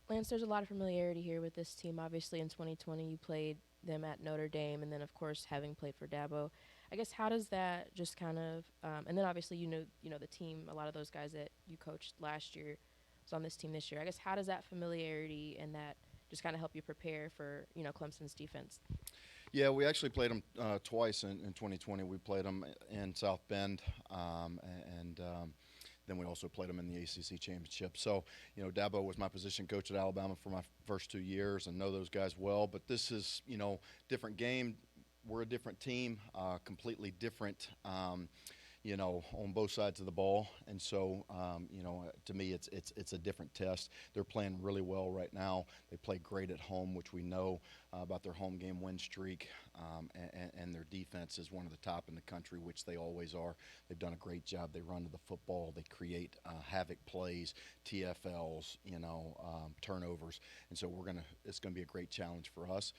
Lance, there's a lot of familiarity here with this team. Obviously, in 2020, you played them at Notre Dame, and then, of course, having played for Dabo. I guess how does that just kind of, and then obviously you know the team. A lot of those guys that you coached last year was on this team this year. I guess how does that familiarity and that just kind of help you prepare for Clemson's defense? Yeah, we actually played them twice in 2020. We played them in South Bend, and then we also played them in the ACC championship. So, Dabo was my position coach at Alabama for my first 2 years, and know those guys well. But this is, different game. We're a different team, completely different. On both sides of the ball. And so, to me, it's a different test. They're playing really well right now. They play great at home, which we know about their home game win streak, and their defense is one of the top in the country, which they always are. They've done a great job. They run to the football. They create havoc plays, TFLs, turnovers, and so it's gonna be a great challenge for us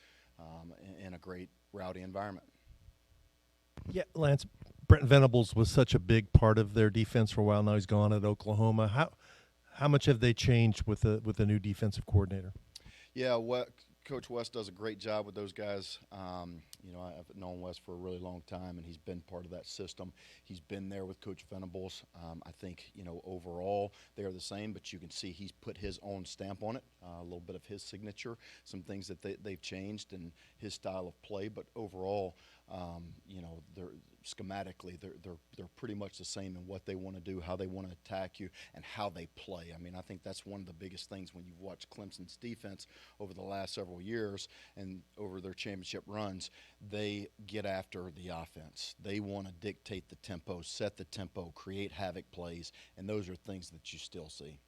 in a great rowdy environment. Yeah, Lance, Brent Venables was such a big part of their defense for a while. Now he's gone at Oklahoma. How much have they changed with the new defensive coordinator? Yeah, Coach West does a great job with those guys. I've known West for a really long time, and he's been part of that system. He's been there with Coach Venables. I think, overall they are the same, but you can see he's put his own stamp on it, a little bit of his signature, some things that they've changed in his style of play. But overall, they're schematically they're pretty much the same in what they want to do, how they want to attack you, and how they play. I mean, I think that's one of the biggest things when you've watched Clemson's defense over the last several years and over their championship runs. They get after the offense. They want to dictate the tempo, set the tempo, create havoc plays, and those are things that you still see.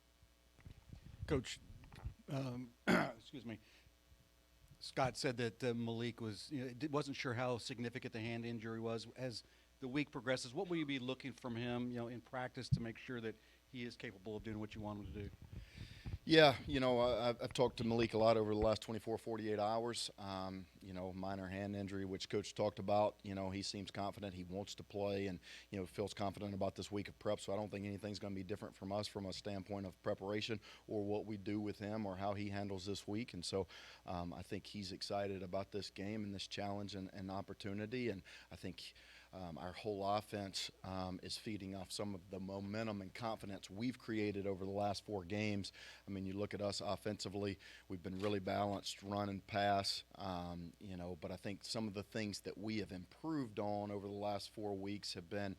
Coach, excuse me. Scott said that Malik wasn't sure how significant the hand injury was. As the week progresses, what will you be looking from him, in practice to make sure that he is capable of doing what you want him to do? Yeah, I've talked to Malik a lot over the last 24, 48 hours. Minor hand injury, which Coach talked about. He seems confident. He wants to play and, feels confident about this week of prep. So I don't think anything's going to be different from us from a standpoint of preparation or what we do with him or how he handles this week. And so I think he's excited about this game and this challenge and opportunity. And I think our whole offense is feeding off some of the momentum and confidence we've created over the last 4 games. I mean, you look at us offensively, we've been really balanced, run and pass, but I think some of the things that we have improved on over the last 4 weeks have been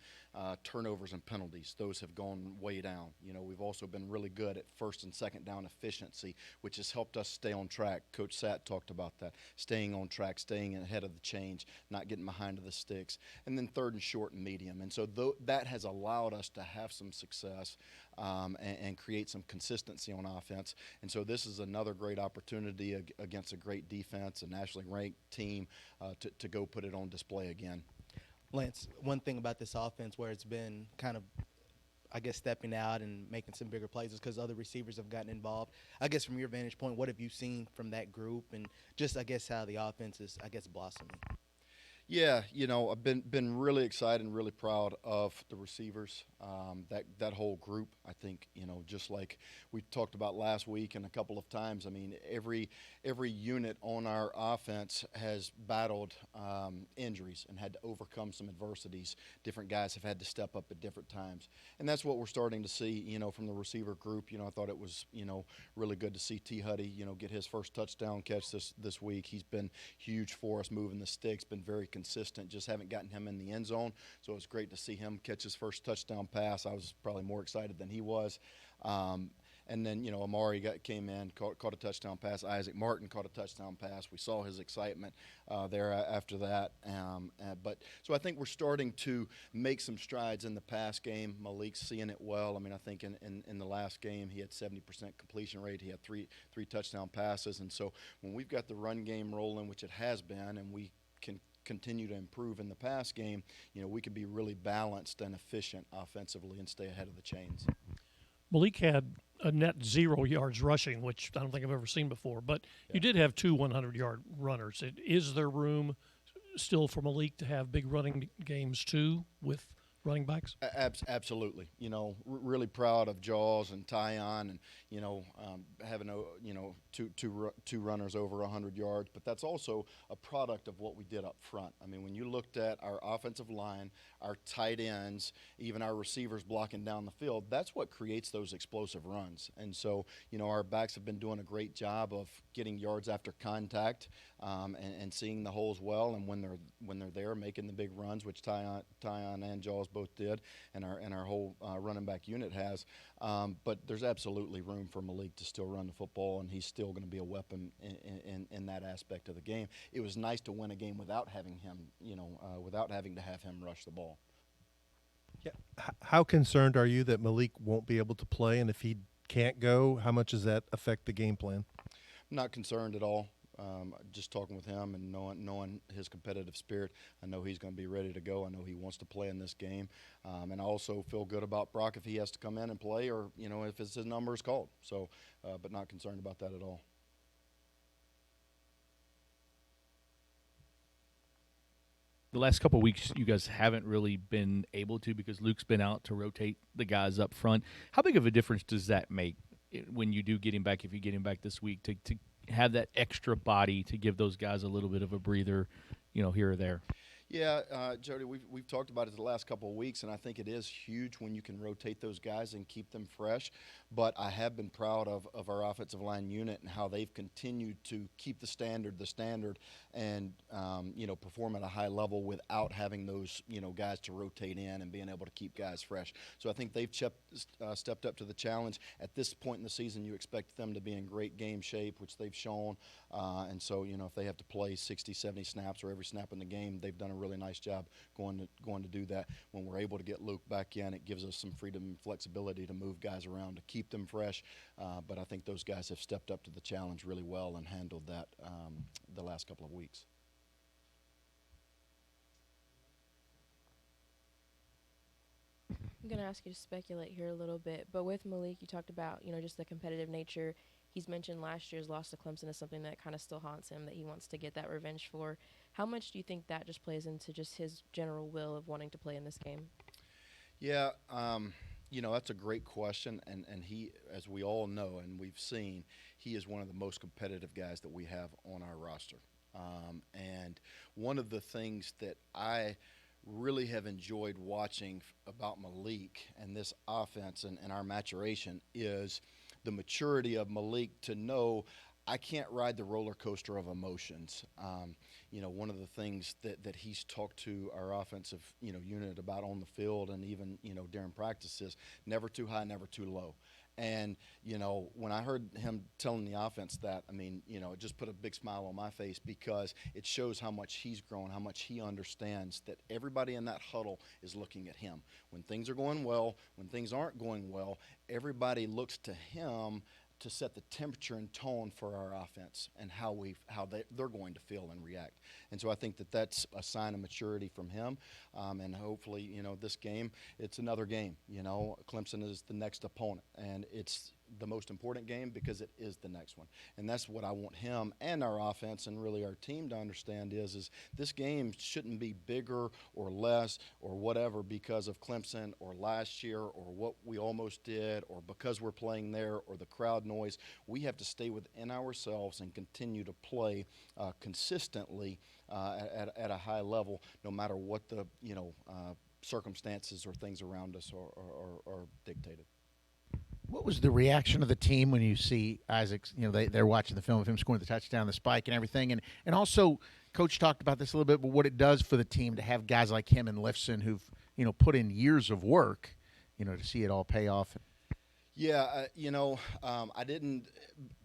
turnovers and penalties. Those have gone way down. We've also been really good at first and second down efficiency, which has helped us stay on track. Coach Satt talked about that, staying on track, staying ahead of the change, not getting behind the sticks. And then third and short and medium. And so that has allowed us to have some success and create some consistency on offense. And so this is another great opportunity against a great defense, a nationally ranked team, to go put it on display again. Lance, one thing about this offense where it's been kind of, I guess, stepping out and making some bigger plays is because other receivers have gotten involved. I guess from your vantage point, what have you seen from that group and just, I guess, how the offense is, I guess, blossoming? Yeah, I've been really excited and really proud of the receivers, that whole group. I think, just like we talked about last week and a couple of times. I mean, every unit on our offense has battled injuries and had to overcome some adversities. Different guys have had to step up at different times, and that's what we're starting to see. From the receiver group. I thought it was really good to see T. Huddy get his first touchdown catch this week. He's been huge for us moving the sticks. Been very consistent. Just haven't gotten him in the end zone. So it's great to see him catch his first touchdown pass. I was probably more excited than he was. And then, Amari came in, caught a touchdown pass. Isaac Martin caught a touchdown pass. We saw his excitement there after that. So I think we're starting to make some strides in the pass game. Malik's seeing it well. I mean, I think in the last game he had 70% completion rate. He had three touchdown passes. And so when we've got the run game rolling, which it has been, and we can continue to improve in the pass game, we can be really balanced and efficient offensively and stay ahead of the chains. Malik had a net 0 yards rushing, which I don't think I've ever seen before. But Yeah. you did have two 100-yard runners. Is there room still for Malik to have big running games too with running backs? Absolutely. Really proud of Jaws and Tyon, and having two runners over 100 yards. But that's also a product of what we did up front. I mean, when you looked at our offensive line, our tight ends, even our receivers blocking down the field, that's what creates those explosive runs. And so, our backs have been doing a great job of getting yards after contact, and seeing the holes well. And when they're there, making the big runs, which Tyon and Jaws both did, and our whole running back unit has. But there's absolutely room for Malik to still run the football, and he's still going to be a weapon in that aspect of the game. It was nice to win a game without having him, without having to have him rush the ball. Yeah. How concerned are you that Malik won't be able to play, and if he can't go, how much does that affect the game plan? I'm not concerned at all. Just talking with him and knowing his competitive spirit, I know he's going to be ready to go. I know he wants to play in this game, and I also feel good about Brock if he has to come in and play, or if his number is called. So, but not concerned about that at all. The last couple of weeks, you guys haven't really been able to because Luke's been out to rotate the guys up front. How big of a difference does that make when you do get him back, if you get him back this week, to have that extra body to give those guys a little bit of a breather, here or there? Yeah, Jody, we've talked about it the last couple of weeks, and I think it is huge when you can rotate those guys and keep them fresh. But I have been proud of our offensive line unit and how they've continued to keep the standard, and perform at a high level without having those guys to rotate in and being able to keep guys fresh. So I think they've stepped up to the challenge. At this point in the season, you expect them to be in great game shape, which they've shown. And so if they have to play 60, 70 snaps or every snap in the game, they've done a really nice job going to do that. When we're able to get Luke back in, it gives us some freedom and flexibility to move guys around to keep them fresh. But I think those guys have stepped up to the challenge really well and handled that the last couple of weeks. I'm going to ask you to speculate here a little bit, but with Malik, you talked about, just the competitive nature. He's mentioned last year's loss to Clemson is something that kind of still haunts him, that he wants to get that revenge for. How much do you think that just plays into just his general will of wanting to play in this game? Yeah, that's a great question, and he, as we all know and we've seen, he is one of the most competitive guys that we have on our roster. And one of the things that I really have enjoyed watching about Malik and this offense and our maturation is the maturity of Malik to know I can't ride the roller coaster of emotions. One of the things that he's talked to our offensive, unit about on the field and even, during practice is never too high, never too low. And, when I heard him telling the offense that, it just put a big smile on my face because it shows how much he's grown, how much he understands that everybody in that huddle is looking at him. When things are going well, when things aren't going well, everybody looks to him to set the temperature and tone for our offense and how they're going to feel and react. And so I think that's a sign of maturity from him. And hopefully, this game, it's another game. Clemson is the next opponent, and it's the most important game because it is the next one. And that's what I want him and our offense and really our team to understand is this game shouldn't be bigger or less or whatever because of Clemson or last year or what we almost did or because we're playing there or the crowd noise. We have to stay within ourselves and continue to play consistently at a high level no matter what the circumstances or things around us are dictated. What was the reaction of the team when you see Isaac's, they're watching the film of him scoring the touchdown, the spike and everything. And also, Coach talked about this a little bit, but what it does for the team to have guys like him and Lifson who've, put in years of work, to see it all pay off. Yeah, I didn't –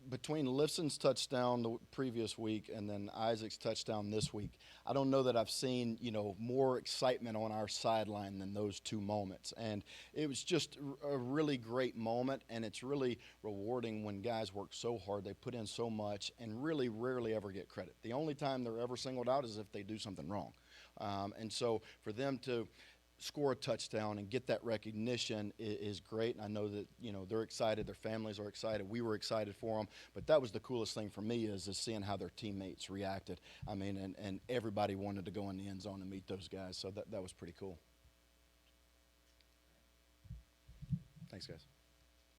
between Lifson's touchdown the previous week and then Isaac's touchdown this week, I don't know that I've seen, more excitement on our sideline than those two moments. And it was just a really great moment, and it's really rewarding when guys work so hard, they put in so much, and really rarely ever get credit. The only time they're ever singled out is if they do something wrong. And so for them to – score a touchdown and get that recognition is great. And I know that, they're excited. Their families are excited. We were excited for them. But that was the coolest thing for me is seeing how their teammates reacted. And everybody wanted to go in the end zone and meet those guys. So that was pretty cool. Thanks, guys.